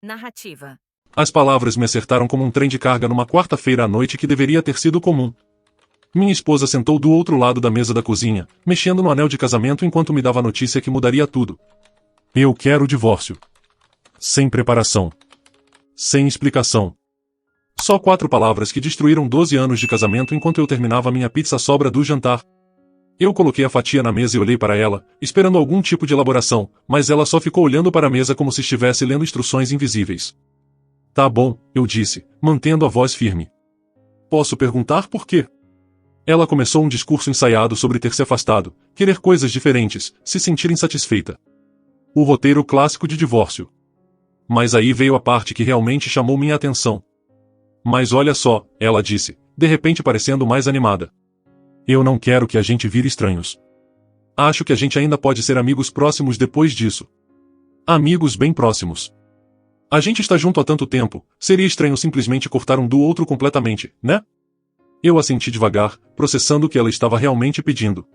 Narrativa. As palavras me acertaram como um trem de carga numa quarta-feira à noite que deveria ter sido comum. Minha esposa sentou do outro lado da mesa da cozinha, mexendo no anel de casamento enquanto me dava a notícia que mudaria tudo. Eu quero o divórcio. Sem preparação. Sem explicação. Só 4 palavras que destruíram 12 anos de casamento enquanto eu terminava minha pizza sobra do jantar. Eu coloquei a fatia na mesa e olhei para ela, esperando algum tipo de elaboração, mas ela só ficou olhando para a mesa como se estivesse lendo instruções invisíveis. Tá bom, eu disse, mantendo a voz firme. Posso perguntar por quê? Ela começou um discurso ensaiado sobre ter se afastado, querer coisas diferentes, se sentir insatisfeita. O roteiro clássico de divórcio. Mas aí veio a parte que realmente chamou minha atenção. Mas olha só, ela disse, de repente parecendo mais animada. Eu não quero que a gente vire estranhos. Acho que a gente ainda pode ser amigos próximos depois disso. Amigos bem próximos. A gente está junto há tanto tempo, seria estranho simplesmente cortar um do outro completamente, né? Eu assenti devagar, processando o que ela estava realmente pedindo.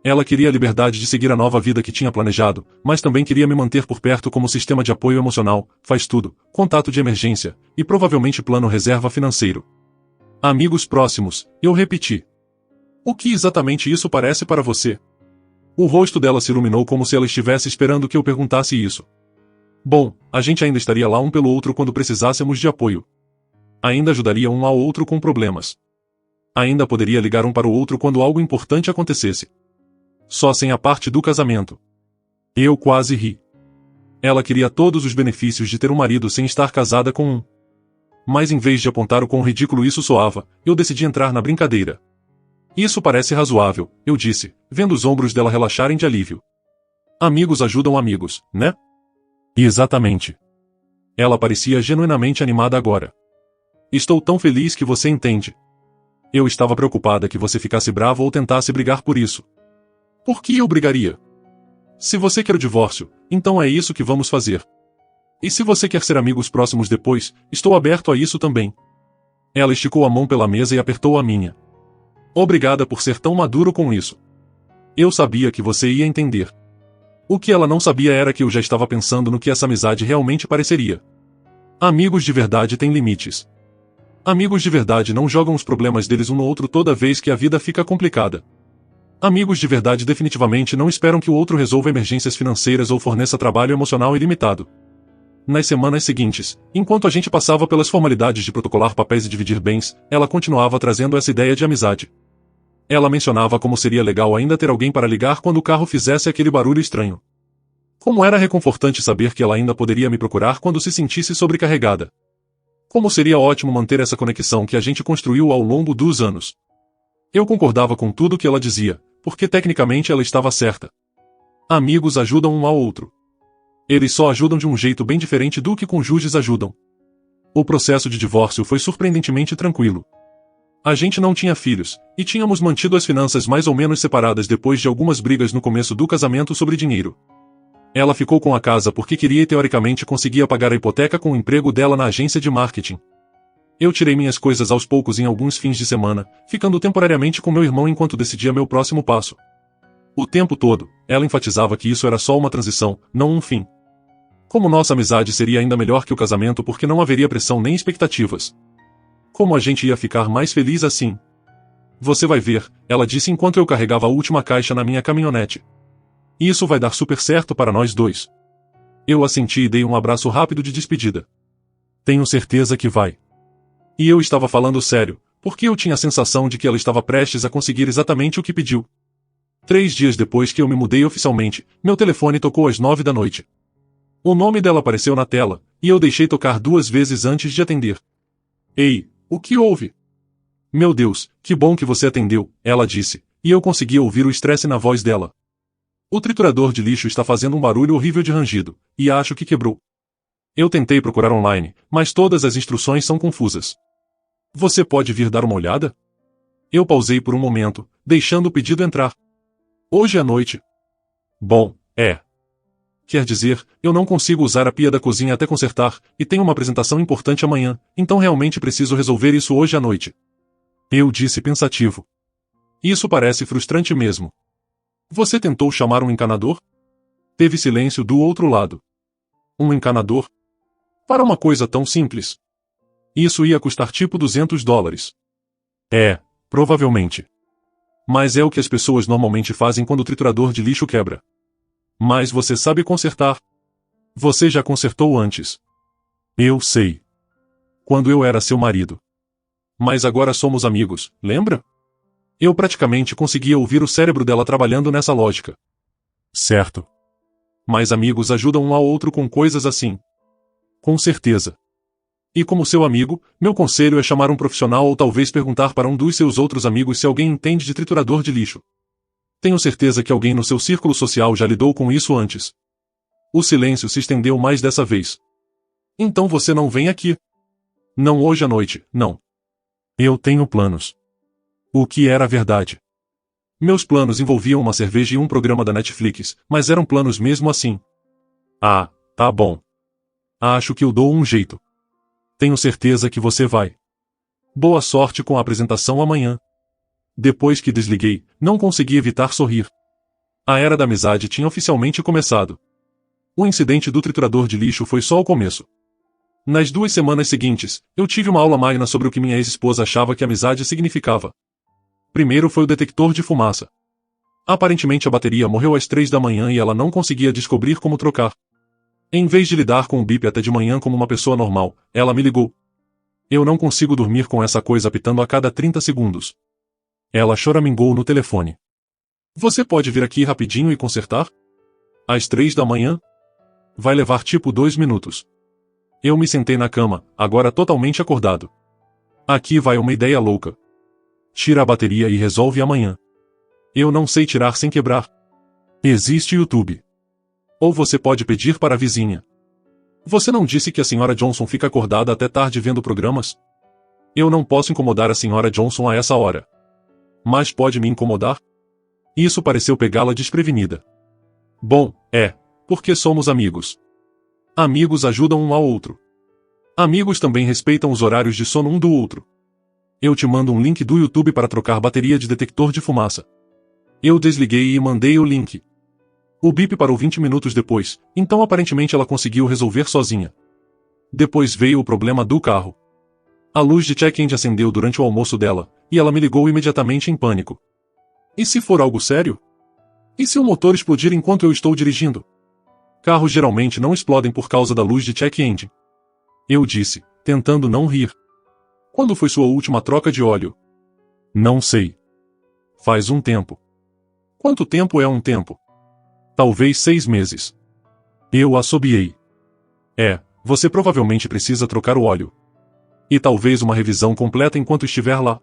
Ela queria a liberdade de seguir a nova vida que tinha planejado, mas também queria me manter por perto como sistema de apoio emocional, faz tudo, contato de emergência, e provavelmente plano reserva financeiro. Amigos próximos, eu repeti. O que exatamente isso parece para você? O rosto dela se iluminou como se ela estivesse esperando que eu perguntasse isso. Bom, a gente ainda estaria lá um pelo outro quando precisássemos de apoio. Ainda ajudaria um ao outro com problemas. Ainda poderia ligar um para o outro quando algo importante acontecesse. Só sem a parte do casamento. Eu quase ri. Ela queria todos os benefícios de ter um marido sem estar casada com um. Mas em vez de apontar o quão ridículo isso soava, eu decidi entrar na brincadeira. Isso parece razoável, eu disse, vendo os ombros dela relaxarem de alívio. Amigos ajudam amigos, né? Exatamente. Ela parecia genuinamente animada agora. Estou tão feliz que você entende. Eu estava preocupada que você ficasse bravo ou tentasse brigar por isso. Por que eu brigaria? Se você quer o divórcio, então é isso que vamos fazer. E se você quer ser amigos próximos depois, estou aberto a isso também. Ela esticou a mão pela mesa e apertou a minha. Obrigada por ser tão maduro com isso. Eu sabia que você ia entender. O que ela não sabia era que eu já estava pensando no que essa amizade realmente pareceria. Amigos de verdade têm limites. Amigos de verdade não jogam os problemas deles um no outro toda vez que a vida fica complicada. Amigos de verdade definitivamente não esperam que o outro resolva emergências financeiras ou forneça trabalho emocional ilimitado. Nas semanas seguintes, enquanto a gente passava pelas formalidades de protocolar papéis e dividir bens, ela continuava trazendo essa ideia de amizade. Ela mencionava como seria legal ainda ter alguém para ligar quando o carro fizesse aquele barulho estranho. Como era reconfortante saber que ela ainda poderia me procurar quando se sentisse sobrecarregada. Como seria ótimo manter essa conexão que a gente construiu ao longo dos anos. Eu concordava com tudo que ela dizia, porque tecnicamente ela estava certa. Amigos ajudam um ao outro. Eles só ajudam de um jeito bem diferente do que cônjuges ajudam. O processo de divórcio foi surpreendentemente tranquilo. A gente não tinha filhos, e tínhamos mantido as finanças mais ou menos separadas depois de algumas brigas no começo do casamento sobre dinheiro. Ela ficou com a casa porque queria e teoricamente conseguia pagar a hipoteca com o emprego dela na agência de marketing. Eu tirei minhas coisas aos poucos em alguns fins de semana, ficando temporariamente com meu irmão enquanto decidia meu próximo passo. O tempo todo, ela enfatizava que isso era só uma transição, não um fim. Como nossa amizade seria ainda melhor que o casamento porque não haveria pressão nem expectativas. Como a gente ia ficar mais feliz assim? Você vai ver, ela disse enquanto eu carregava a última caixa na minha caminhonete. Isso vai dar super certo para nós dois. Eu assenti e dei um abraço rápido de despedida. Tenho certeza que vai. E eu estava falando sério, porque eu tinha a sensação de que ela estava prestes a conseguir exatamente o que pediu. 3 dias depois que eu me mudei oficialmente, meu telefone tocou às 9 da noite. O nome dela apareceu na tela, e eu deixei tocar 2 vezes antes de atender. Ei, o que houve? Meu Deus, que bom que você atendeu, ela disse, e eu conseguia ouvir o estresse na voz dela. O triturador de lixo está fazendo um barulho horrível de rangido, e acho que quebrou. Eu tentei procurar online, mas todas as instruções são confusas. Você pode vir dar uma olhada? Eu pausei por um momento, deixando o pedido entrar. Hoje à noite. Bom, quer dizer, eu não consigo usar a pia da cozinha até consertar, e tenho uma apresentação importante amanhã, então realmente preciso resolver isso hoje à noite. Eu disse pensativo. Isso parece frustrante mesmo. Você tentou chamar um encanador? Teve silêncio do outro lado. Um encanador? Para uma coisa tão simples. Isso ia custar tipo $200. Provavelmente. Mas é o que as pessoas normalmente fazem quando o triturador de lixo quebra. Mas você sabe consertar. Você já consertou antes. Eu sei. Quando eu era seu marido. Mas agora somos amigos, lembra? Eu praticamente conseguia ouvir o cérebro dela trabalhando nessa lógica. Certo. Mas amigos ajudam um ao outro com coisas assim. Com certeza. E como seu amigo, meu conselho é chamar um profissional ou talvez perguntar para um dos seus outros amigos se alguém entende de triturador de lixo. Tenho certeza que alguém no seu círculo social já lidou com isso antes. O silêncio se estendeu mais dessa vez. Então você não vem aqui. Não hoje à noite, não. Eu tenho planos. O que era verdade? Meus planos envolviam uma cerveja e um programa da Netflix, mas eram planos mesmo assim. Ah, tá bom. Acho que eu dou um jeito. Tenho certeza que você vai. Boa sorte com a apresentação amanhã. Depois que desliguei, não consegui evitar sorrir. A era da amizade tinha oficialmente começado. O incidente do triturador de lixo foi só o começo. Nas 2 semanas seguintes, eu tive uma aula magna sobre o que minha ex-esposa achava que amizade significava. Primeiro foi o detector de fumaça. Aparentemente a bateria morreu às 3 da manhã e ela não conseguia descobrir como trocar. Em vez de lidar com o bip até de manhã como uma pessoa normal, ela me ligou. Eu não consigo dormir com essa coisa apitando a cada 30 segundos. Ela choramingou no telefone. Você pode vir aqui rapidinho e consertar? Às 3 da manhã? Vai levar tipo 2 minutos. Eu me sentei na cama, agora totalmente acordado. Aqui vai uma ideia louca. Tira a bateria e resolve amanhã. Eu não sei tirar sem quebrar. Existe YouTube. Ou você pode pedir para a vizinha. Você não disse que a senhora Johnson fica acordada até tarde vendo programas? Eu não posso incomodar a senhora Johnson a essa hora. Mas pode me incomodar? Isso pareceu pegá-la desprevenida. Bom, porque somos amigos. Amigos ajudam um ao outro. Amigos também respeitam os horários de sono um do outro. Eu te mando um link do YouTube para trocar bateria de detector de fumaça. Eu desliguei e mandei o link. O bip parou 20 minutos depois, então aparentemente ela conseguiu resolver sozinha. Depois veio o problema do carro. A luz de check-in acendeu durante o almoço dela, e ela me ligou imediatamente em pânico. E se for algo sério? E se o motor explodir enquanto eu estou dirigindo? Carros geralmente não explodem por causa da luz de check-in. Eu disse, tentando não rir. Quando foi sua última troca de óleo? Não sei. Faz um tempo. Quanto tempo é um tempo? Talvez 6 meses. Eu assobiei. Você provavelmente precisa trocar o óleo. E talvez uma revisão completa enquanto estiver lá.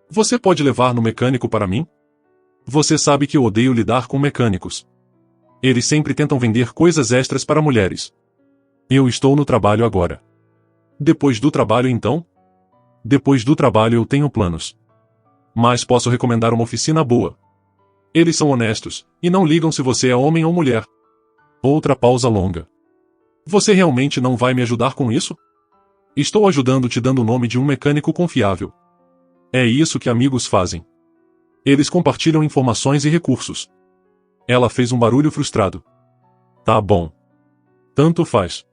Você pode levar no mecânico para mim? Você sabe que eu odeio lidar com mecânicos. Eles sempre tentam vender coisas extras para mulheres. Eu estou no trabalho agora. Depois do trabalho então? Depois do trabalho eu tenho planos. Mas posso recomendar uma oficina boa. Eles são honestos, e não ligam se você é homem ou mulher. Outra pausa longa. Você realmente não vai me ajudar com isso? Estou ajudando te dando o nome de um mecânico confiável. É isso que amigos fazem. Eles compartilham informações e recursos. Ela fez um barulho frustrado. Tá bom. Tanto faz.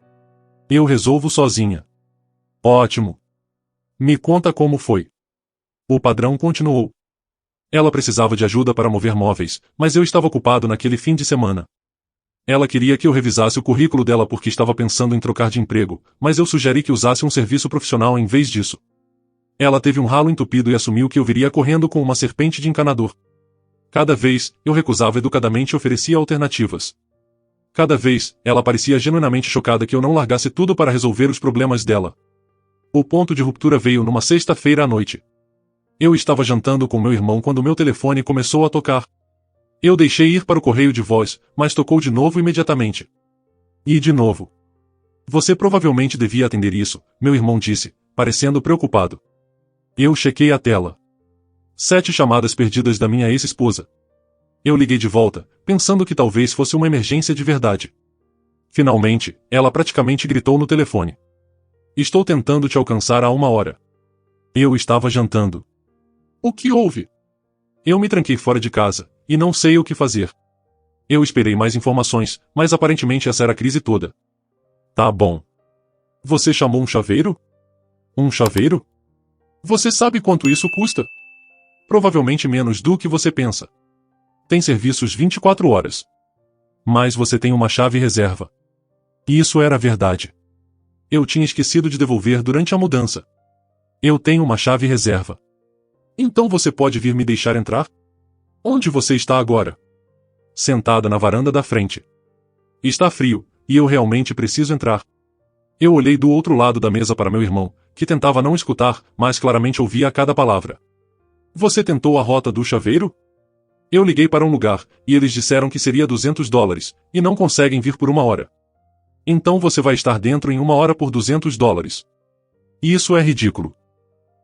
Eu resolvo sozinha. Ótimo. Me conta como foi. O padrão continuou. Ela precisava de ajuda para mover móveis, mas eu estava ocupado naquele fim de semana. Ela queria que eu revisasse o currículo dela porque estava pensando em trocar de emprego, mas eu sugeri que usasse um serviço profissional em vez disso. Ela teve um ralo entupido e assumiu que eu viria correndo com uma serpente de encanador. Cada vez, eu recusava educadamente e oferecia alternativas. Cada vez, ela parecia genuinamente chocada que eu não largasse tudo para resolver os problemas dela. O ponto de ruptura veio numa sexta-feira à noite. Eu estava jantando com meu irmão quando meu telefone começou a tocar. Eu deixei ir para o correio de voz, mas tocou de novo imediatamente. E de novo. Você provavelmente devia atender isso, meu irmão disse, parecendo preocupado. Eu chequei a tela. 7 chamadas perdidas da minha ex-esposa. Eu liguei de volta, pensando que talvez fosse uma emergência de verdade. Finalmente, ela praticamente gritou no telefone. Estou tentando te alcançar há 1 hora. Eu estava jantando. O que houve? Eu me tranquei fora de casa, e não sei o que fazer. Eu esperei mais informações, mas aparentemente essa era a crise toda. Tá bom. Você chamou um chaveiro? Um chaveiro? Você sabe quanto isso custa? Provavelmente menos do que você pensa. Tem serviços 24 horas. Mas você tem uma chave reserva. E isso era verdade. Eu tinha esquecido de devolver durante a mudança. Eu tenho uma chave reserva. Então você pode vir me deixar entrar? Onde você está agora? Sentada na varanda da frente. Está frio, e eu realmente preciso entrar. Eu olhei do outro lado da mesa para meu irmão, que tentava não escutar, mas claramente ouvia a cada palavra. Você tentou a rota do chaveiro? Eu liguei para um lugar, e eles disseram que seria $200, e não conseguem vir por 1 hora. Então você vai estar dentro em 1 hora por $200. Isso é ridículo.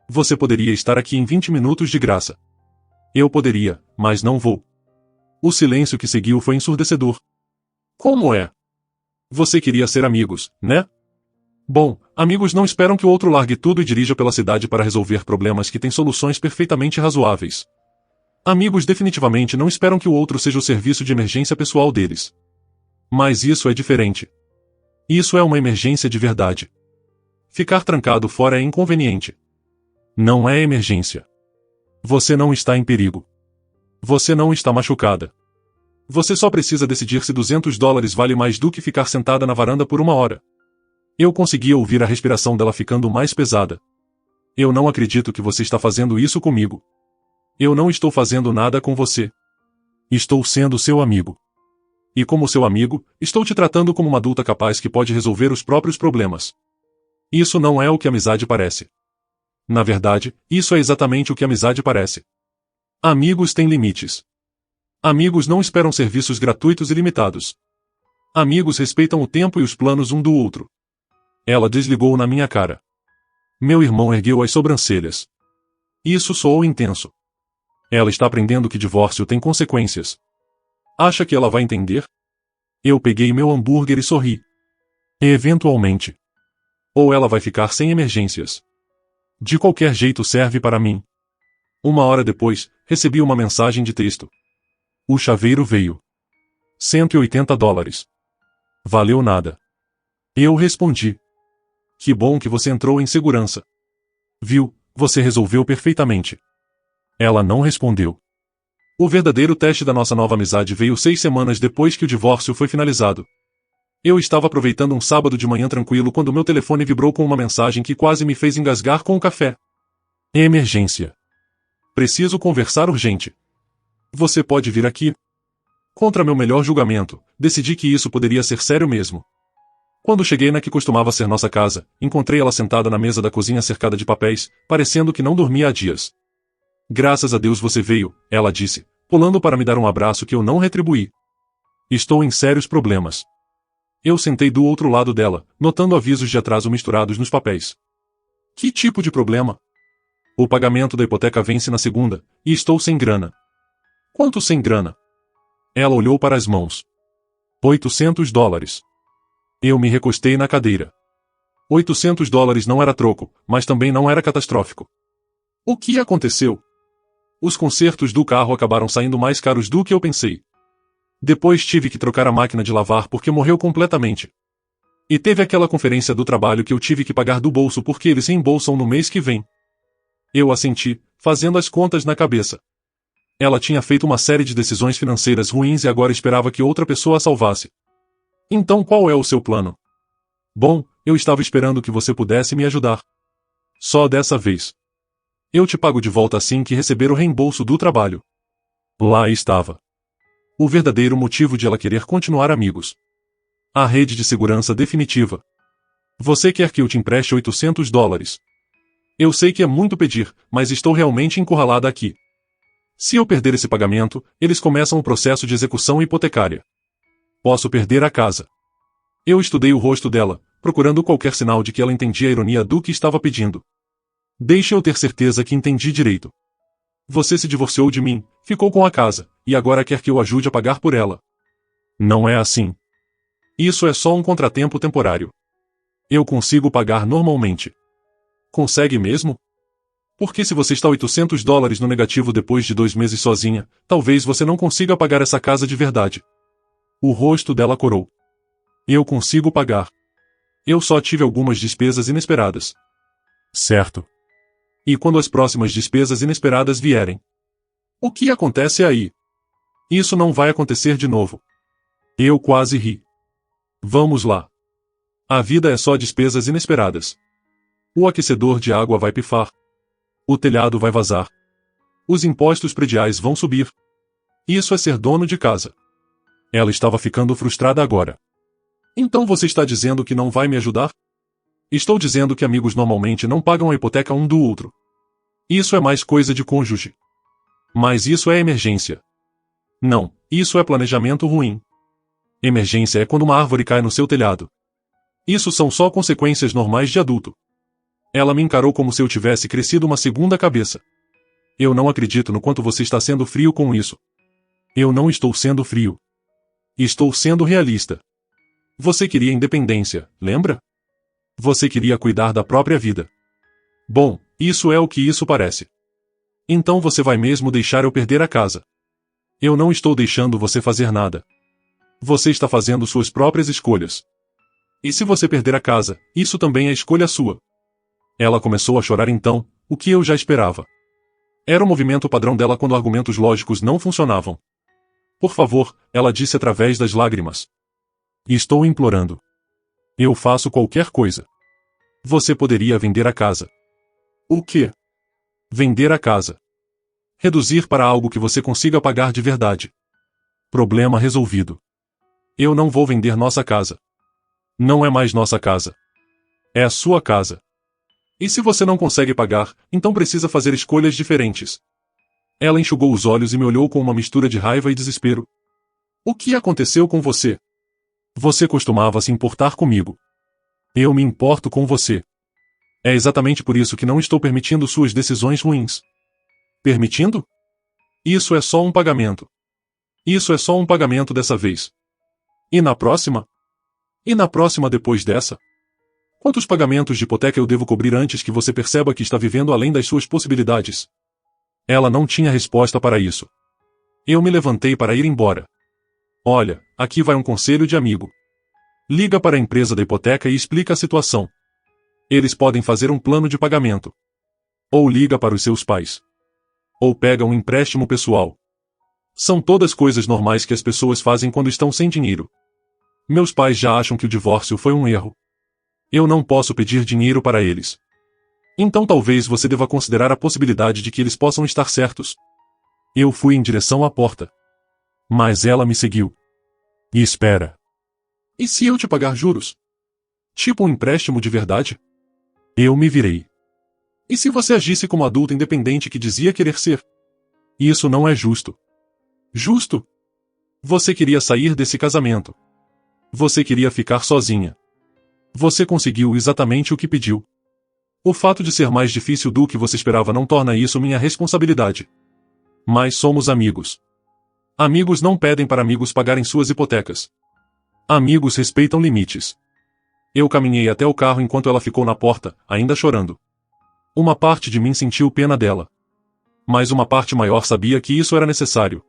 Você poderia estar aqui em 20 minutos de graça. Eu poderia, mas não vou. O silêncio que seguiu foi ensurdecedor. Como é? Você queria ser amigos, né? Bom, amigos não esperam que o outro largue tudo e dirija pela cidade para resolver problemas que têm soluções perfeitamente razoáveis. Amigos definitivamente não esperam que o outro seja o serviço de emergência pessoal deles. Mas isso é diferente. Isso é uma emergência de verdade. Ficar trancado fora é inconveniente. Não é emergência. Você não está em perigo. Você não está machucada. Você só precisa decidir se $200 vale mais do que ficar sentada na varanda por 1 hora. Eu conseguia ouvir a respiração dela ficando mais pesada. Eu não acredito que você está fazendo isso comigo. Eu não estou fazendo nada com você. Estou sendo seu amigo. E como seu amigo, estou te tratando como uma adulta capaz que pode resolver os próprios problemas. Isso não é o que amizade parece. Na verdade, isso é exatamente o que amizade parece. Amigos têm limites. Amigos não esperam serviços gratuitos e limitados. Amigos respeitam o tempo e os planos um do outro. Ela desligou na minha cara. Meu irmão ergueu as sobrancelhas. Isso soou intenso. Ela está aprendendo que divórcio tem consequências. Acha que ela vai entender? Eu peguei meu hambúrguer e sorri. Eventualmente. Ou ela vai ficar sem emergências. De qualquer jeito serve para mim. 1 hora depois, recebi uma mensagem de texto. O chaveiro veio. $180. Valeu nada. Eu respondi. Que bom que você entrou em segurança. Viu, você resolveu perfeitamente. Ela não respondeu. O verdadeiro teste da nossa nova amizade veio 6 semanas depois que o divórcio foi finalizado. Eu estava aproveitando um sábado de manhã tranquilo quando meu telefone vibrou com uma mensagem que quase me fez engasgar com o café. Emergência. Preciso conversar urgente. Você pode vir aqui? Contra meu melhor julgamento, decidi que isso poderia ser sério mesmo. Quando cheguei na que costumava ser nossa casa, encontrei ela sentada na mesa da cozinha cercada de papéis, parecendo que não dormia há dias. Graças a Deus você veio, ela disse, pulando para me dar um abraço que eu não retribuí. Estou em sérios problemas. Eu sentei do outro lado dela, notando avisos de atraso misturados nos papéis. Que tipo de problema? O pagamento da hipoteca vence na segunda, e estou sem grana. Quanto sem grana? Ela olhou para as mãos. $800. Eu me recostei na cadeira. $800 não era troco, mas também não era catastrófico. O que aconteceu? Os consertos do carro acabaram saindo mais caros do que eu pensei. Depois tive que trocar a máquina de lavar porque morreu completamente. E teve aquela conferência do trabalho que eu tive que pagar do bolso porque eles reembolsam no mês que vem. Eu assenti, fazendo as contas na cabeça. Ela tinha feito uma série de decisões financeiras ruins e agora esperava que outra pessoa a salvasse. Então qual é o seu plano? Bom, eu estava esperando que você pudesse me ajudar. Só dessa vez. Eu te pago de volta assim que receber o reembolso do trabalho. Lá estava. O verdadeiro motivo de ela querer continuar amigos. A rede de segurança definitiva. Você quer que eu te empreste $800? Eu sei que é muito pedir, mas estou realmente encurralada aqui. Se eu perder esse pagamento, eles começam o processo de execução hipotecária. Posso perder a casa. Eu estudei o rosto dela, procurando qualquer sinal de que ela entendia a ironia do que estava pedindo. Deixe eu ter certeza que entendi direito. Você se divorciou de mim, ficou com a casa, e agora quer que eu ajude a pagar por ela. Não é assim. Isso é só um contratempo temporário. Eu consigo pagar normalmente. Consegue mesmo? Porque se você está $800 no negativo depois de 2 meses sozinha, talvez você não consiga pagar essa casa de verdade. O rosto dela corou. Eu consigo pagar. Eu só tive algumas despesas inesperadas. Certo. E quando as próximas despesas inesperadas vierem? O que acontece aí? Isso não vai acontecer de novo. Eu quase ri. Vamos lá. A vida é só despesas inesperadas. O aquecedor de água vai pifar. O telhado vai vazar. Os impostos prediais vão subir. Isso é ser dono de casa. Ela estava ficando frustrada agora. Então você está dizendo que não vai me ajudar? Estou dizendo que amigos normalmente não pagam a hipoteca um do outro. Isso é mais coisa de cônjuge. Mas isso é emergência. Não, isso é planejamento ruim. Emergência é quando uma árvore cai no seu telhado. Isso são só consequências normais de adulto. Ela me encarou como se eu tivesse crescido uma segunda cabeça. Eu não acredito no quanto você está sendo frio com isso. Eu não estou sendo frio. Estou sendo realista. Você queria independência, lembra? Você queria cuidar da própria vida. Bom, isso é o que isso parece. Então você vai mesmo deixar eu perder a casa. Eu não estou deixando você fazer nada. Você está fazendo suas próprias escolhas. E se você perder a casa, isso também é escolha sua. Ela começou a chorar então, o que eu já esperava. Era o movimento padrão dela quando argumentos lógicos não funcionavam. Por favor, ela disse através das lágrimas. Estou implorando. Eu faço qualquer coisa. Você poderia vender a casa. O quê? Vender a casa. Reduzir para algo que você consiga pagar de verdade. Problema resolvido. Eu não vou vender nossa casa. Não é mais nossa casa. É a sua casa. E se você não consegue pagar, então precisa fazer escolhas diferentes. Ela enxugou os olhos e me olhou com uma mistura de raiva e desespero. O que aconteceu com você? Você costumava se importar comigo. Eu me importo com você. É exatamente por isso que não estou permitindo suas decisões ruins. Permitindo? Isso é só um pagamento. Isso é só um pagamento dessa vez. E na próxima? E na próxima depois dessa? Quantos pagamentos de hipoteca eu devo cobrir antes que você perceba que está vivendo além das suas possibilidades? Ela não tinha resposta para isso. Eu me levantei para ir embora. Olha, aqui vai um conselho de amigo. Liga para a empresa da hipoteca e explica a situação. Eles podem fazer um plano de pagamento. Ou liga para os seus pais. Ou pega um empréstimo pessoal. São todas coisas normais que as pessoas fazem quando estão sem dinheiro. Meus pais já acham que o divórcio foi um erro. Eu não posso pedir dinheiro para eles. Então talvez você deva considerar a possibilidade de que eles possam estar certos. Eu fui em direção à porta. Mas ela me seguiu. E espera. E se eu te pagar juros? Tipo um empréstimo de verdade? Eu me virei. E se você agisse como adulto independente que dizia querer ser? Isso não é justo. Justo? Você queria sair desse casamento. Você queria ficar sozinha. Você conseguiu exatamente o que pediu. O fato de ser mais difícil do que você esperava não torna isso minha responsabilidade. Mas somos amigos. Amigos não pedem para amigos pagarem suas hipotecas. Amigos respeitam limites. Eu caminhei até o carro enquanto ela ficou na porta, ainda chorando. Uma parte de mim sentiu pena dela. Mas uma parte maior sabia que isso era necessário.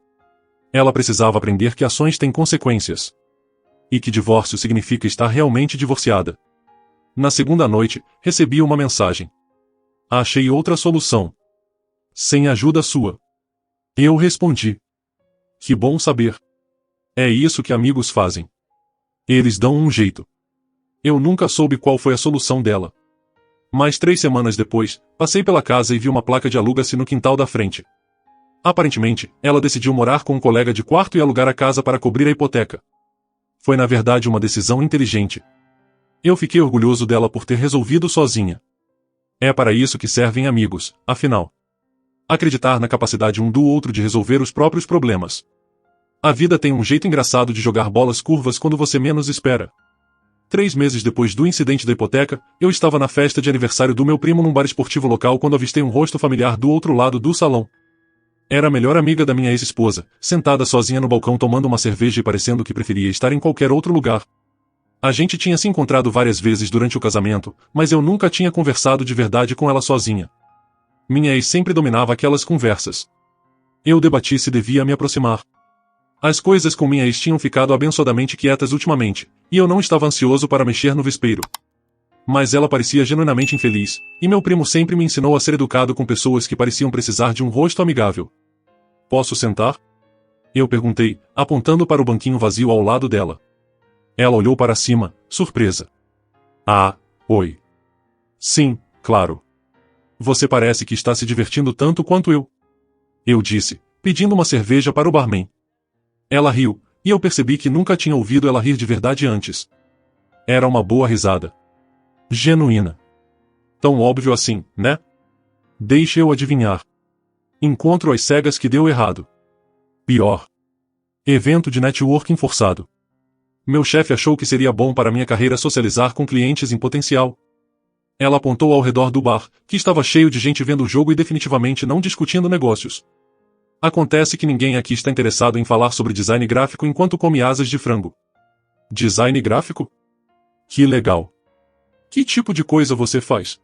Ela precisava aprender que ações têm consequências. E que divórcio significa estar realmente divorciada. Na segunda noite, recebi uma mensagem. Achei outra solução. Sem ajuda sua. Eu respondi. Que bom saber. É isso que amigos fazem. Eles dão um jeito. Eu nunca soube qual foi a solução dela. Mas 3 semanas depois, passei pela casa e vi uma placa de aluga-se no quintal da frente. Aparentemente, ela decidiu morar com um colega de quarto e alugar a casa para cobrir a hipoteca. Foi na verdade uma decisão inteligente. Eu fiquei orgulhoso dela por ter resolvido sozinha. É para isso que servem amigos, afinal. Acreditar na capacidade um do outro de resolver os próprios problemas. A vida tem um jeito engraçado de jogar bolas curvas quando você menos espera. 3 meses depois do incidente da hipoteca, eu estava na festa de aniversário do meu primo num bar esportivo local quando avistei um rosto familiar do outro lado do salão. Era a melhor amiga da minha ex-esposa, sentada sozinha no balcão tomando uma cerveja e parecendo que preferia estar em qualquer outro lugar. A gente tinha se encontrado várias vezes durante o casamento, mas eu nunca tinha conversado de verdade com ela sozinha. Minha ex sempre dominava aquelas conversas. Eu debati se devia me aproximar. As coisas com minha ex tinham ficado abençoadamente quietas ultimamente, e eu não estava ansioso para mexer no vespeiro. Mas ela parecia genuinamente infeliz, e meu primo sempre me ensinou a ser educado com pessoas que pareciam precisar de um rosto amigável. Posso sentar? Eu perguntei, apontando para o banquinho vazio ao lado dela. Ela olhou para cima, surpresa. Ah, oi. Sim, claro. Você parece que está se divertindo tanto quanto eu. Eu disse, pedindo uma cerveja para o barman. Ela riu, e eu percebi que nunca tinha ouvido ela rir de verdade antes. Era uma boa risada. Genuína. Tão óbvio assim, né? Deixe eu adivinhar. Encontro às cegas que deu errado. Pior. Evento de networking forçado. Meu chefe achou que seria bom para minha carreira socializar com clientes em potencial. Ela apontou ao redor do bar, que estava cheio de gente vendo o jogo e definitivamente não discutindo negócios. Acontece que ninguém aqui está interessado em falar sobre design gráfico enquanto come asas de frango. Design gráfico? Que legal. Que tipo de coisa você faz?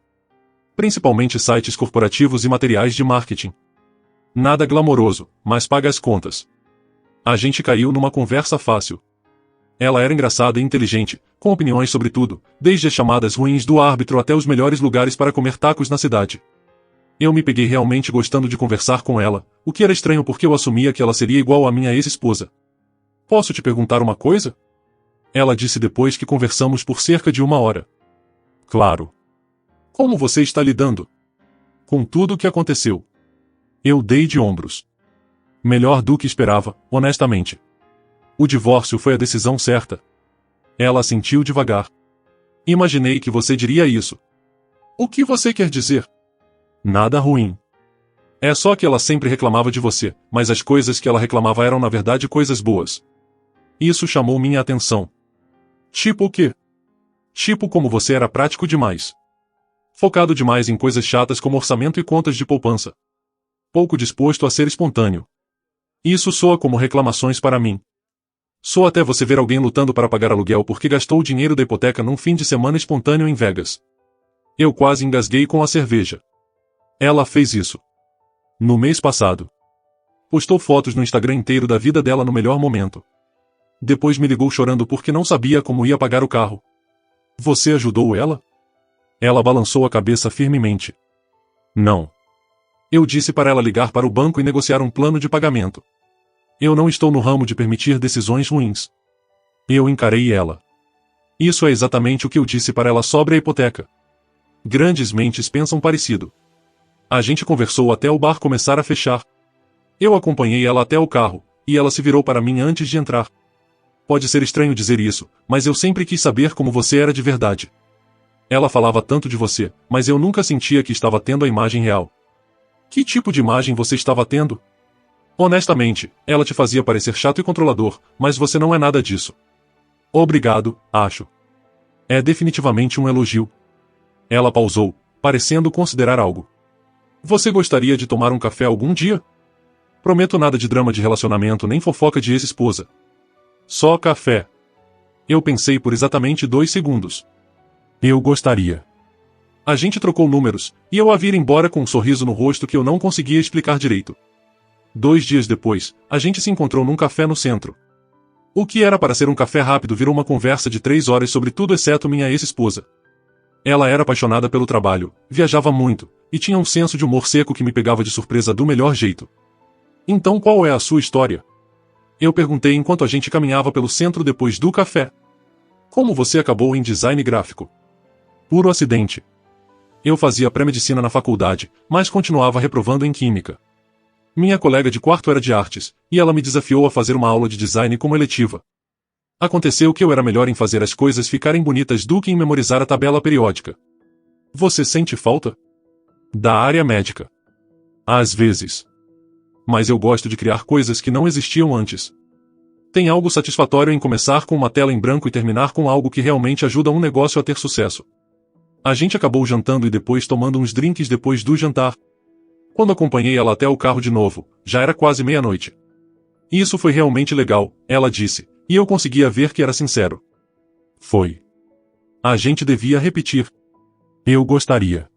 Principalmente sites corporativos e materiais de marketing. Nada glamouroso, mas paga as contas. A gente caiu numa conversa fácil. Ela era engraçada e inteligente, com opiniões sobre tudo, desde as chamadas ruins do árbitro até os melhores lugares para comer tacos na cidade. Eu me peguei realmente gostando de conversar com ela, o que era estranho porque eu assumia que ela seria igual à minha ex-esposa. Posso te perguntar uma coisa? Ela disse depois que conversamos por cerca de 1 hora. Claro. Como você está lidando com tudo o que aconteceu? Eu dei de ombros. Melhor do que esperava, honestamente. O divórcio foi a decisão certa. Ela assentiu devagar. Imaginei que você diria isso. O que você quer dizer? Nada ruim. É só que ela sempre reclamava de você, mas as coisas que ela reclamava eram na verdade coisas boas. Isso chamou minha atenção. Tipo o quê? Tipo como você era prático demais. Focado demais em coisas chatas como orçamento e contas de poupança. Pouco disposto a ser espontâneo. Isso soa como reclamações para mim. Soa até você ver alguém lutando para pagar aluguel porque gastou o dinheiro da hipoteca num fim de semana espontâneo em Vegas. Eu quase engasguei com a cerveja. Ela fez isso. No mês passado. Postou fotos no Instagram inteiro da vida dela no melhor momento. Depois me ligou chorando porque não sabia como ia pagar o carro. Você ajudou ela? Ela balançou a cabeça firmemente. Não. Eu disse para ela ligar para o banco e negociar um plano de pagamento. Eu não estou no ramo de permitir decisões ruins. Eu encarei ela. Isso é exatamente o que eu disse para ela sobre a hipoteca. Grandes mentes pensam parecido. A gente conversou até o bar começar a fechar. Eu acompanhei ela até o carro, e ela se virou para mim antes de entrar. Pode ser estranho dizer isso, mas eu sempre quis saber como você era de verdade. Ela falava tanto de você, mas eu nunca sentia que estava tendo a imagem real. Que tipo de imagem você estava tendo? Honestamente, ela te fazia parecer chato e controlador, mas você não é nada disso. Obrigado, acho. É definitivamente um elogio. Ela pausou, parecendo considerar algo. Você gostaria de tomar um café algum dia? Prometo nada de drama de relacionamento nem fofoca de ex-esposa. Só café. Eu pensei por exatamente 2 segundos. Eu gostaria. A gente trocou números, e eu a vi ir embora com um sorriso no rosto que eu não conseguia explicar direito. 2 dias depois, a gente se encontrou num café no centro. O que era para ser um café rápido virou uma conversa de 3 horas sobre tudo exceto minha ex-esposa. Ela era apaixonada pelo trabalho, viajava muito, e tinha um senso de humor seco que me pegava de surpresa do melhor jeito. Então qual é a sua história? Eu perguntei enquanto a gente caminhava pelo centro depois do café. Como você acabou em design gráfico? Puro acidente. Eu fazia pré-medicina na faculdade, mas continuava reprovando em química. Minha colega de quarto era de artes, e ela me desafiou a fazer uma aula de design como eletiva. Aconteceu que eu era melhor em fazer as coisas ficarem bonitas do que em memorizar a tabela periódica. Você sente falta? Da área médica. Às vezes. Mas eu gosto de criar coisas que não existiam antes. Tem algo satisfatório em começar com uma tela em branco e terminar com algo que realmente ajuda um negócio a ter sucesso. A gente acabou jantando e depois tomando uns drinks depois do jantar. Quando acompanhei ela até o carro de novo, já era quase meia-noite. Isso foi realmente legal, ela disse, e eu conseguia ver que era sincero. Foi. A gente devia repetir. Eu gostaria.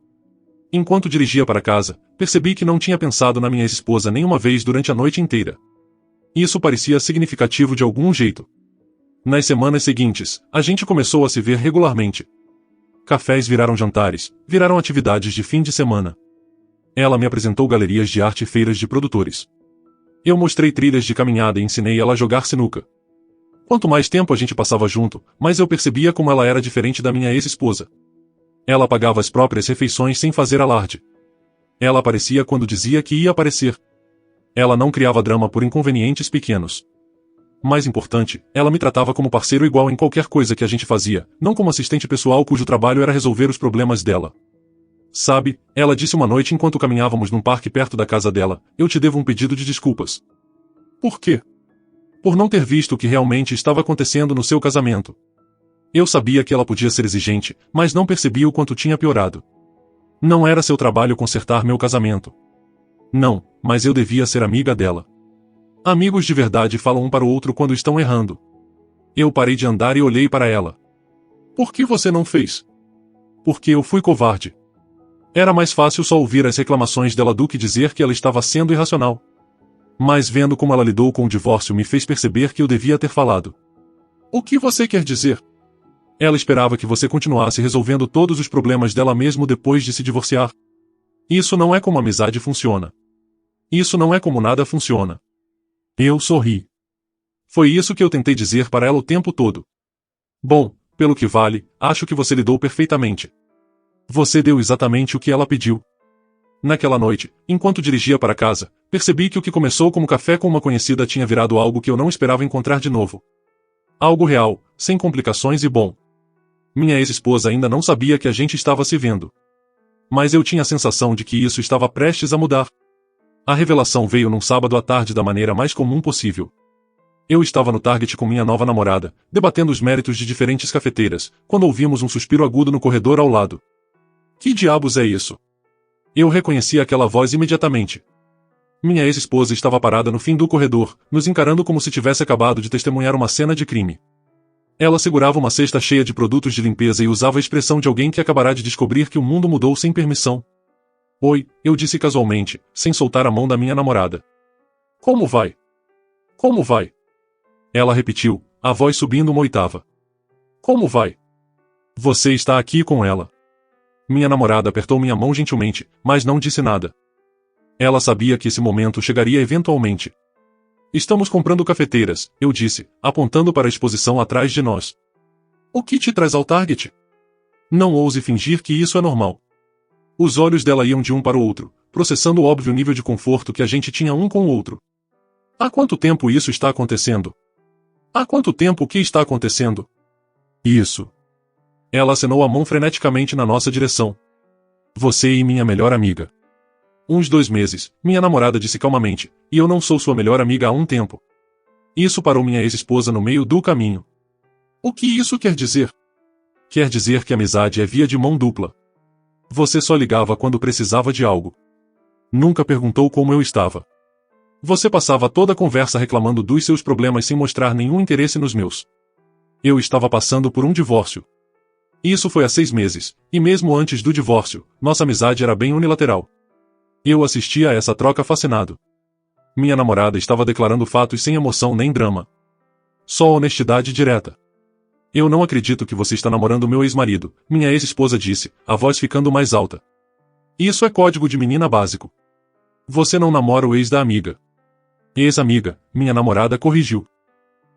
Enquanto dirigia para casa, percebi que não tinha pensado na minha ex-esposa nenhuma vez durante a noite inteira. Isso parecia significativo de algum jeito. Nas semanas seguintes, a gente começou a se ver regularmente. Cafés viraram jantares, viraram atividades de fim de semana. Ela me apresentou galerias de arte e feiras de produtores. Eu mostrei trilhas de caminhada e ensinei ela a jogar sinuca. Quanto mais tempo a gente passava junto, mais eu percebia como ela era diferente da minha ex-esposa. Ela pagava as próprias refeições sem fazer alarde. Ela aparecia quando dizia que ia aparecer. Ela não criava drama por inconvenientes pequenos. Mais importante, ela me tratava como parceiro igual em qualquer coisa que a gente fazia, não como assistente pessoal cujo trabalho era resolver os problemas dela. Sabe, ela disse uma noite enquanto caminhávamos num parque perto da casa dela, eu te devo um pedido de desculpas. Por quê? Por não ter visto o que realmente estava acontecendo no seu casamento. Eu sabia que ela podia ser exigente, mas não percebia o quanto tinha piorado. Não era seu trabalho consertar meu casamento. Não, mas eu devia ser amiga dela. Amigos de verdade falam um para o outro quando estão errando. Eu parei de andar e olhei para ela. Por que você não fez? Porque eu fui covarde. Era mais fácil só ouvir as reclamações dela do que dizer que ela estava sendo irracional. Mas vendo como ela lidou com o divórcio me fez perceber que eu devia ter falado. O que você quer dizer? Ela esperava que você continuasse resolvendo todos os problemas dela mesmo depois de se divorciar. Isso não é como amizade funciona. Isso não é como nada funciona. Eu sorri. Foi isso que eu tentei dizer para ela o tempo todo. Bom, pelo que vale, acho que você lidou perfeitamente. Você deu exatamente o que ela pediu. Naquela noite, enquanto dirigia para casa, percebi que o que começou como café com uma conhecida tinha virado algo que eu não esperava encontrar de novo. Algo real, sem complicações e bom. Minha ex-esposa ainda não sabia que a gente estava se vendo. Mas eu tinha a sensação de que isso estava prestes a mudar. A revelação veio num sábado à tarde da maneira mais comum possível. Eu estava no Target com minha nova namorada, debatendo os méritos de diferentes cafeteiras, quando ouvimos um suspiro agudo no corredor ao lado. Que diabos é isso? Eu reconheci aquela voz imediatamente. Minha ex-esposa estava parada no fim do corredor, nos encarando como se tivesse acabado de testemunhar uma cena de crime. Ela segurava uma cesta cheia de produtos de limpeza e usava a expressão de alguém que acabará de descobrir que o mundo mudou sem permissão. Oi, eu disse casualmente, sem soltar a mão da minha namorada. Como vai? Como vai? Ela repetiu, a voz subindo uma oitava. Como vai? Você está aqui com ela. Minha namorada apertou minha mão gentilmente, mas não disse nada. Ela sabia que esse momento chegaria eventualmente. Estamos comprando cafeteiras, eu disse, apontando para a exposição atrás de nós. O que te traz ao Target? Não ouse fingir que isso é normal. Os olhos dela iam de um para o outro, processando o óbvio nível de conforto que a gente tinha um com o outro. Há quanto tempo isso está acontecendo? Há quanto tempo que está acontecendo? Isso. Ela acenou a mão freneticamente na nossa direção. Você e minha melhor amiga. Uns 2 meses, minha namorada disse calmamente, e eu não sou sua melhor amiga há um tempo. Isso parou minha ex-esposa no meio do caminho. O que isso quer dizer? Quer dizer que amizade é via de mão dupla. Você só ligava quando precisava de algo. Nunca perguntou como eu estava. Você passava toda a conversa reclamando dos seus problemas sem mostrar nenhum interesse nos meus. Eu estava passando por um divórcio. Isso foi há 6 meses, e mesmo antes do divórcio, nossa amizade era bem unilateral. Eu assistia a essa troca fascinado. Minha namorada estava declarando fatos sem emoção nem drama. Só honestidade direta. Eu não acredito que você está namorando meu ex-marido, minha ex-esposa disse, a voz ficando mais alta. Isso é código de menina básico. Você não namora o ex da amiga. Ex-amiga, minha namorada corrigiu.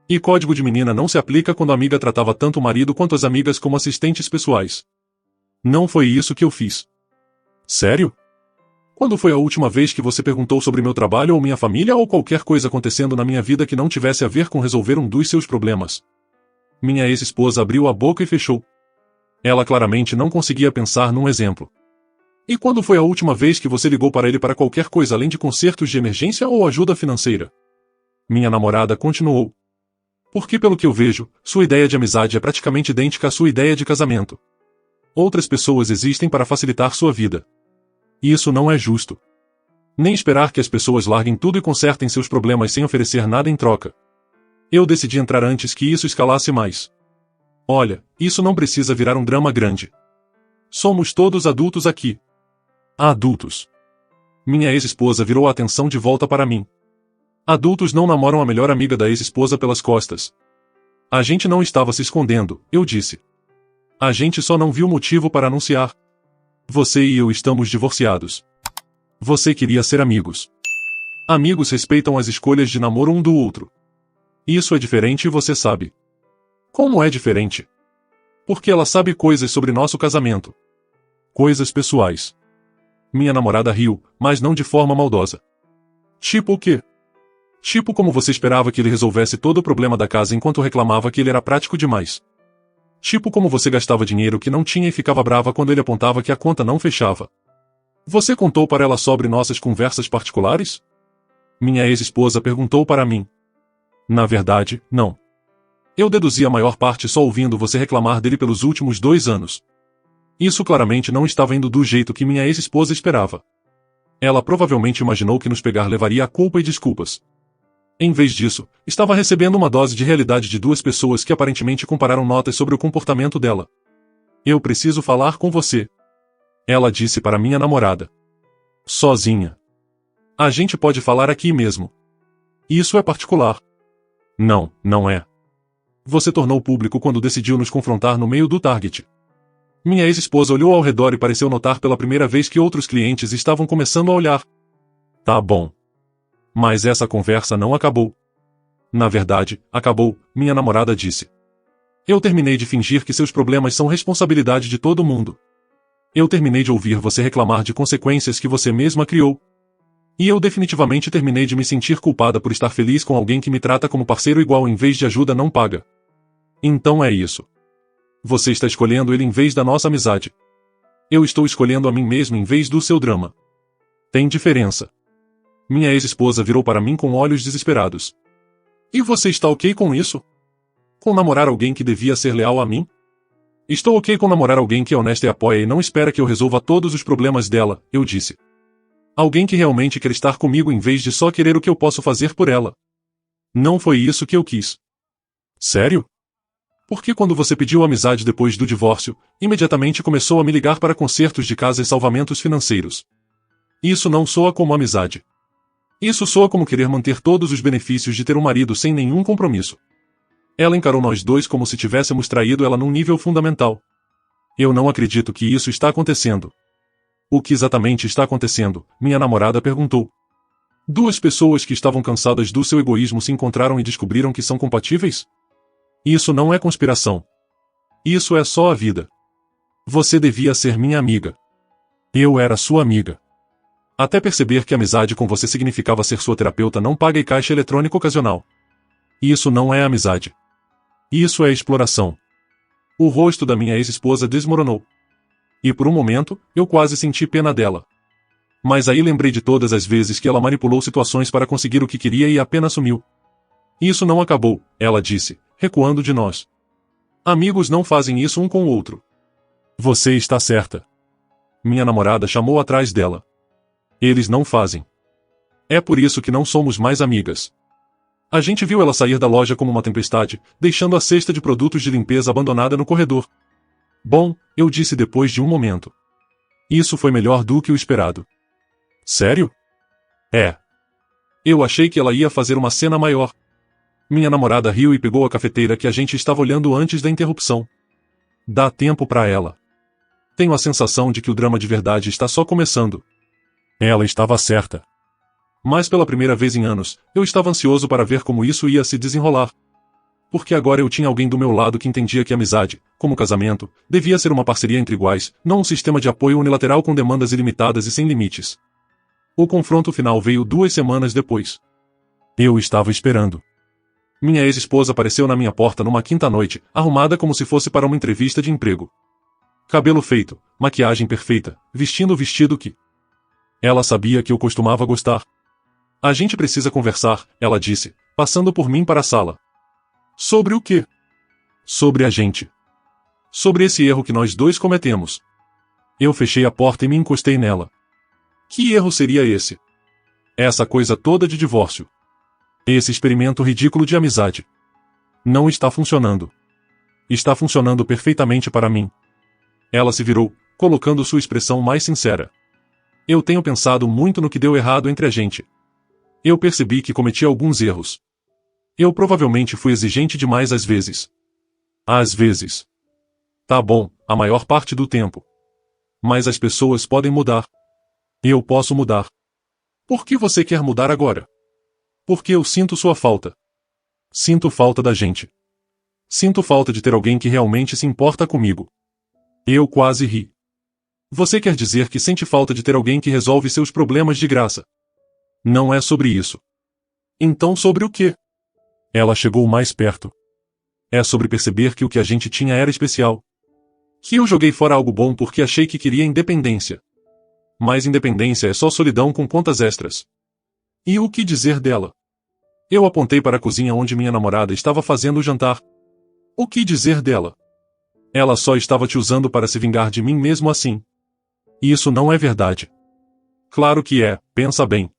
E código de menina não se aplica quando a amiga tratava tanto o marido quanto as amigas como assistentes pessoais. Não foi isso que eu fiz. Sério? Quando foi a última vez que você perguntou sobre meu trabalho ou minha família ou qualquer coisa acontecendo na minha vida que não tivesse a ver com resolver um dos seus problemas? Minha ex-esposa abriu a boca e fechou. Ela claramente não conseguia pensar num exemplo. E quando foi a última vez que você ligou para ele para qualquer coisa além de consertos de emergência ou ajuda financeira? Minha namorada continuou. Porque pelo que eu vejo, sua ideia de amizade é praticamente idêntica à sua ideia de casamento. Outras pessoas existem para facilitar sua vida. Isso não é justo. Nem esperar que as pessoas larguem tudo e consertem seus problemas sem oferecer nada em troca. Eu decidi entrar antes que isso escalasse mais. Olha, isso não precisa virar um drama grande. Somos todos adultos aqui. Adultos. Minha ex-esposa virou a atenção de volta para mim. Adultos não namoram a melhor amiga da ex-esposa pelas costas. A gente não estava se escondendo, eu disse. A gente só não viu motivo para anunciar. Você e eu estamos divorciados. Você queria ser amigos. Amigos respeitam as escolhas de namoro um do outro. Isso é diferente e você sabe. Como é diferente? Porque ela sabe coisas sobre nosso casamento. Coisas pessoais. Minha namorada riu, mas não de forma maldosa. Tipo o quê? Tipo como você esperava que ele resolvesse todo o problema da casa enquanto reclamava que ele era prático demais. Tipo como você gastava dinheiro que não tinha e ficava brava quando ele apontava que a conta não fechava. Você contou para ela sobre nossas conversas particulares? Minha ex-esposa perguntou para mim. Na verdade, não. Eu deduzi a maior parte só ouvindo você reclamar dele pelos últimos 2 anos. Isso claramente não estava indo do jeito que minha ex-esposa esperava. Ela provavelmente imaginou que nos pegar levaria a culpa e desculpas. Em vez disso, estava recebendo uma dose de realidade de 2 pessoas que aparentemente compararam notas sobre o comportamento dela. Eu preciso falar com você. Ela disse para minha namorada. Sozinha. A gente pode falar aqui mesmo. Isso é particular. Não, não é. Você tornou público quando decidiu nos confrontar no meio do Target. Minha ex-esposa olhou ao redor e pareceu notar pela primeira vez que outros clientes estavam começando a olhar. Tá bom. Mas essa conversa não acabou. Na verdade, acabou, minha namorada disse. Eu terminei de fingir que seus problemas são responsabilidade de todo mundo. Eu terminei de ouvir você reclamar de consequências que você mesma criou. E eu definitivamente terminei de me sentir culpada por estar feliz com alguém que me trata como parceiro igual em vez de ajuda não paga. Então é isso. Você está escolhendo ele em vez da nossa amizade. Eu estou escolhendo a mim mesmo em vez do seu drama. Tem diferença. Minha ex-esposa virou para mim com olhos desesperados. E você está ok com isso? Com namorar alguém que devia ser leal a mim? Estou ok com namorar alguém que é honesta e apoia e não espera que eu resolva todos os problemas dela, eu disse. Alguém que realmente quer estar comigo em vez de só querer o que eu posso fazer por ela. Não foi isso que eu quis. Sério? Porque quando você pediu amizade depois do divórcio, imediatamente começou a me ligar para consertos de casa e salvamentos financeiros. Isso não soa como amizade. Isso soa como querer manter todos os benefícios de ter um marido sem nenhum compromisso. Ela encarou nós dois como se tivéssemos traído ela num nível fundamental. Eu não acredito que isso está acontecendo. O que exatamente está acontecendo? Minha namorada perguntou. 2 pessoas que estavam cansadas do seu egoísmo se encontraram e descobriram que são compatíveis? Isso não é conspiração. Isso é só a vida. Você devia ser minha amiga. Eu era sua amiga. Até perceber que amizade com você significava ser sua terapeuta não paga e caixa eletrônico ocasional. Isso não é amizade. Isso é exploração. O rosto da minha ex-esposa desmoronou. E por um momento, eu quase senti pena dela. Mas aí lembrei de todas as vezes que ela manipulou situações para conseguir o que queria e apenas sumiu. Isso não acabou, ela disse, recuando de nós. Amigos não fazem isso um com o outro. Você está certa. Minha namorada chamou atrás dela. Eles não fazem. É por isso que não somos mais amigas. A gente viu ela sair da loja como uma tempestade, deixando a cesta de produtos de limpeza abandonada no corredor. Bom, eu disse depois de um momento. Isso foi melhor do que o esperado. Sério? É. Eu achei que ela ia fazer uma cena maior. Minha namorada riu e pegou a cafeteira que a gente estava olhando antes da interrupção. Dá tempo para ela. Tenho a sensação de que o drama de verdade está só começando. Ela estava certa. Mas pela primeira vez em anos, eu estava ansioso para ver como isso ia se desenrolar. Porque agora eu tinha alguém do meu lado que entendia que amizade, como casamento, devia ser uma parceria entre iguais, não um sistema de apoio unilateral com demandas ilimitadas e sem limites. O confronto final veio 2 semanas depois. Eu estava esperando. Minha ex-esposa apareceu na minha porta numa quinta-noite, arrumada como se fosse para uma entrevista de emprego. Cabelo feito, maquiagem perfeita, vestindo o vestido que ela sabia que eu costumava gostar. A gente precisa conversar, ela disse, passando por mim para a sala. Sobre o quê? Sobre a gente. Sobre esse erro que nós 2 cometemos. Eu fechei a porta e me encostei nela. Que erro seria esse? Essa coisa toda de divórcio. Esse experimento ridículo de amizade. Não está funcionando. Está funcionando perfeitamente para mim. Ela se virou, colocando sua expressão mais sincera. Eu tenho pensado muito no que deu errado entre a gente. Eu percebi que cometi alguns erros. Eu provavelmente fui exigente demais às vezes. Às vezes. Tá bom, a maior parte do tempo. Mas as pessoas podem mudar. Eu posso mudar. Por que você quer mudar agora? Porque eu sinto sua falta. Sinto falta da gente. Sinto falta de ter alguém que realmente se importa comigo. Eu quase ri. Você quer dizer que sente falta de ter alguém que resolve seus problemas de graça? Não é sobre isso. Então sobre o quê? Ela chegou mais perto. É sobre perceber que o que a gente tinha era especial. Que eu joguei fora algo bom porque achei que queria independência. Mas independência é só solidão com contas extras. E o que dizer dela? Eu apontei para a cozinha onde minha namorada estava fazendo o jantar. O que dizer dela? Ela só estava te usando para se vingar de mim mesmo assim. Isso não é verdade. Claro que é, pensa bem.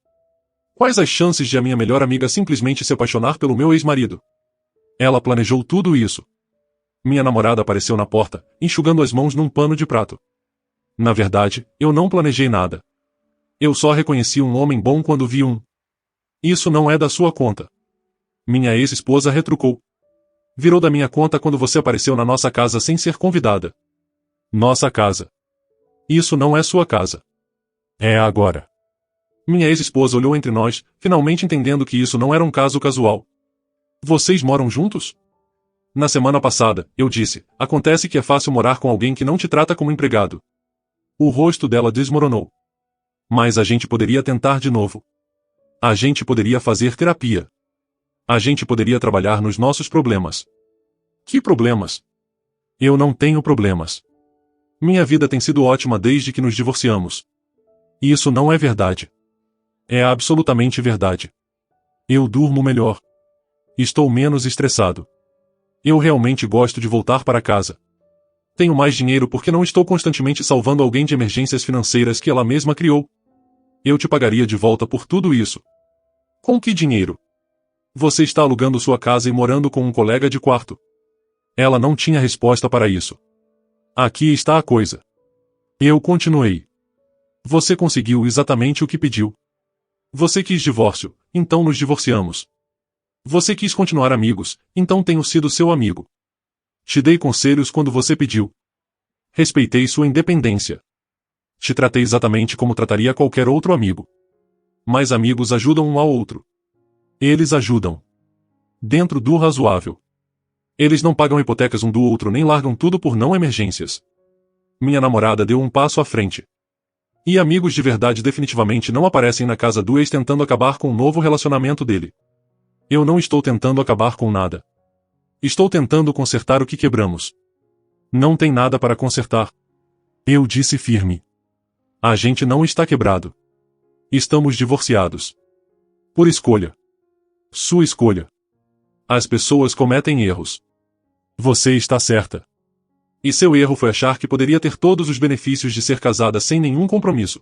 Quais as chances de a minha melhor amiga simplesmente se apaixonar pelo meu ex-marido? Ela planejou tudo isso. Minha namorada apareceu na porta, enxugando as mãos num pano de prato. Na verdade, eu não planejei nada. Eu só reconheci um homem bom quando vi um. Isso não é da sua conta. Minha ex-esposa retrucou. Virou da minha conta quando você apareceu na nossa casa sem ser convidada. Nossa casa. Isso não é sua casa. É agora. Minha ex-esposa olhou entre nós, finalmente entendendo que isso não era um caso casual. Vocês moram juntos? Na semana passada, eu disse, acontece que é fácil morar com alguém que não te trata como empregado. O rosto dela desmoronou. Mas a gente poderia tentar de novo. A gente poderia fazer terapia. A gente poderia trabalhar nos nossos problemas. Que problemas? Eu não tenho problemas. Minha vida tem sido ótima desde que nos divorciamos. Isso não é verdade. É absolutamente verdade. Eu durmo melhor. Estou menos estressado. Eu realmente gosto de voltar para casa. Tenho mais dinheiro porque não estou constantemente salvando alguém de emergências financeiras que ela mesma criou. Eu te pagaria de volta por tudo isso. Com que dinheiro? Você está alugando sua casa e morando com um colega de quarto. Ela não tinha resposta para isso. Aqui está a coisa. Eu continuei. Você conseguiu exatamente o que pediu. Você quis divórcio, então nos divorciamos. Você quis continuar amigos, então tenho sido seu amigo. Te dei conselhos quando você pediu. Respeitei sua independência. Te tratei exatamente como trataria qualquer outro amigo. Mas amigos ajudam um ao outro. Eles ajudam. Dentro do razoável. Eles não pagam hipotecas um do outro nem largam tudo por não emergências. Minha namorada deu um passo à frente. E amigos de verdade definitivamente não aparecem na casa do ex tentando acabar com o novo relacionamento dele. Eu não estou tentando acabar com nada. Estou tentando consertar o que quebramos. Não tem nada para consertar. Eu disse firme. A gente não está quebrado. Estamos divorciados. Por escolha. Sua escolha. As pessoas cometem erros. Você está certa. E seu erro foi achar que poderia ter todos os benefícios de ser casada sem nenhum compromisso.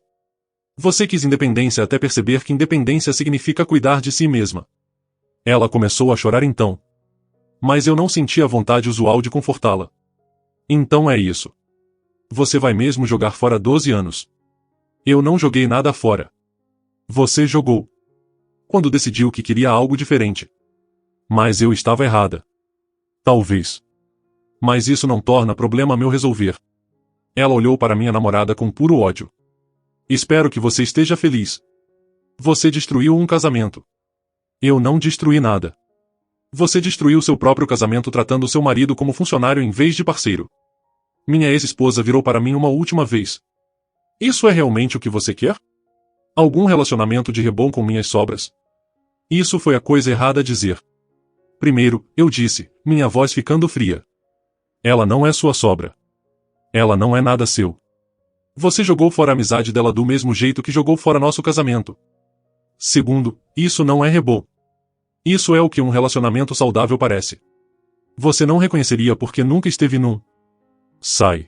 Você quis independência até perceber que independência significa cuidar de si mesma. Ela começou a chorar então. Mas eu não senti a vontade usual de confortá-la. Então é isso. Você vai mesmo jogar fora 12 anos. Eu não joguei nada fora. Você jogou. Quando decidiu que queria algo diferente. Mas eu estava errada. Talvez. Mas isso não torna problema meu resolver. Ela olhou para minha namorada com puro ódio. Espero que você esteja feliz. Você destruiu um casamento. Eu não destruí nada. Você destruiu seu próprio casamento tratando seu marido como funcionário em vez de parceiro. Minha ex-esposa virou para mim uma última vez. Isso é realmente o que você quer? Algum relacionamento de rebom com minhas sobras? Isso foi a coisa errada a dizer. Primeiro, eu disse, minha voz ficando fria. Ela não é sua sogra. Ela não é nada seu. Você jogou fora a amizade dela do mesmo jeito que jogou fora nosso casamento. Segundo, isso não é rebom. Isso é o que um relacionamento saudável parece. Você não reconheceria porque nunca esteve num. Sai.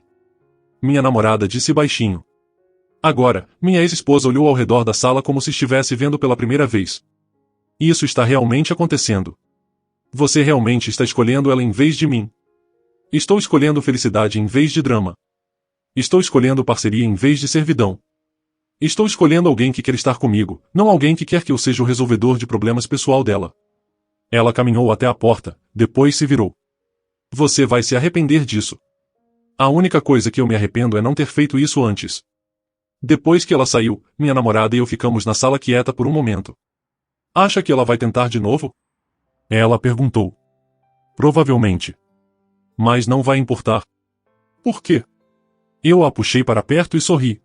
Minha namorada disse baixinho. Agora, minha ex-esposa olhou ao redor da sala como se estivesse vendo pela primeira vez. Isso está realmente acontecendo. Você realmente está escolhendo ela em vez de mim. Estou escolhendo felicidade em vez de drama. Estou escolhendo parceria em vez de servidão. Estou escolhendo alguém que quer estar comigo, não alguém que quer que eu seja o resolvedor de problemas pessoal dela. Ela caminhou até a porta, depois se virou. Você vai se arrepender disso. A única coisa que eu me arrependo é não ter feito isso antes. Depois que ela saiu, minha namorada e eu ficamos na sala quieta por um momento. Acha que ela vai tentar de novo? Ela perguntou. Provavelmente. Mas não vai importar. Por quê? Eu a puxei para perto e sorri.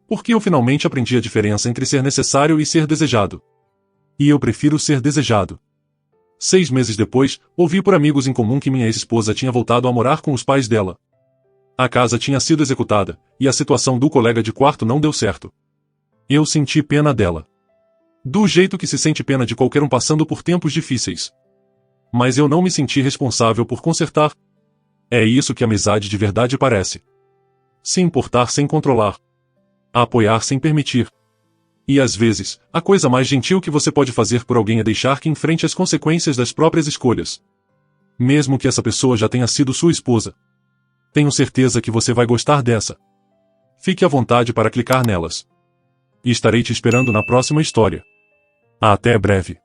Porque eu finalmente aprendi a diferença entre ser necessário e ser desejado. E eu prefiro ser desejado. 6 meses depois, ouvi por amigos em comum que minha ex-esposa tinha voltado a morar com os pais dela. A casa tinha sido executada, e a situação do colega de quarto não deu certo. Eu senti pena dela. Do jeito que se sente pena de qualquer um passando por tempos difíceis. Mas eu não me senti responsável por consertar. É isso que amizade de verdade parece. Se importar sem controlar. Apoiar sem permitir. E às vezes, a coisa mais gentil que você pode fazer por alguém é deixar que enfrente as consequências das próprias escolhas. Mesmo que essa pessoa já tenha sido sua esposa. Tenho certeza que você vai gostar dessa. Fique à vontade para clicar nelas. E estarei te esperando na próxima história. Até breve.